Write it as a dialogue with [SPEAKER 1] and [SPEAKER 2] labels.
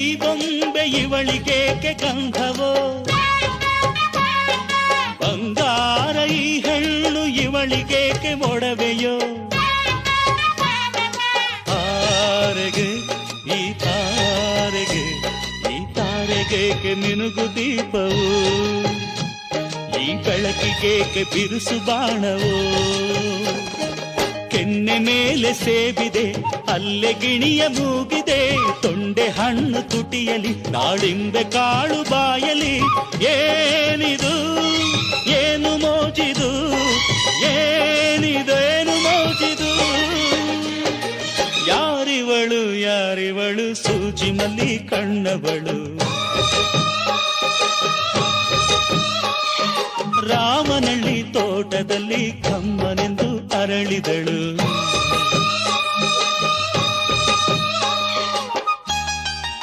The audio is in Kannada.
[SPEAKER 1] ಈ ಬೊಂಬೆ ಇವಳಿಗೇಕೆ ಗಂಧವೋ, ಬಂಗಾರ ಈ ಹೆಣ್ಣು ಇವಳಿಗೇಕೆ ಒಡವೆಯೋ. ತಾರೆಗೆ ಈ ತಾರೆಗೆ ಈ ತಾರೆಗೇಕೆ ಮಿನುಗು ದೀಪವು, ಈ ಬೆಳಕಿಗೇಕೆ ಬಿರುಸು ಬಾಣವೋ. ಕೆನ್ನೆ ಮೇಲೆ ಸೇಬಿದೆ ಅಲ್ಲೆ ಗಿಣಿಯ ಮೂಗಿದೆ, ತೊಂಡೆ ಹಣ್ಣು ತುಟಿಯಲಿ ನಾಳಿಂಬೆ ಕಾಳು ಬಾಯಲಿ. ಏನಿದು ಏನು ಮೋಜಿದು, ಏನಿದೇನು ಮೋಜಿದು. ಯಾರಿವಳು ಯಾರಿವಳು ಸೂಜಿ ಮಲ್ಲಿ ಕಣ್ಣವಳು. ರಾಮನಳ್ಳಿ ತೋಟದಲ್ಲಿ ಕಮ್ಮನೆಂದು ಅರಳಿದಳು.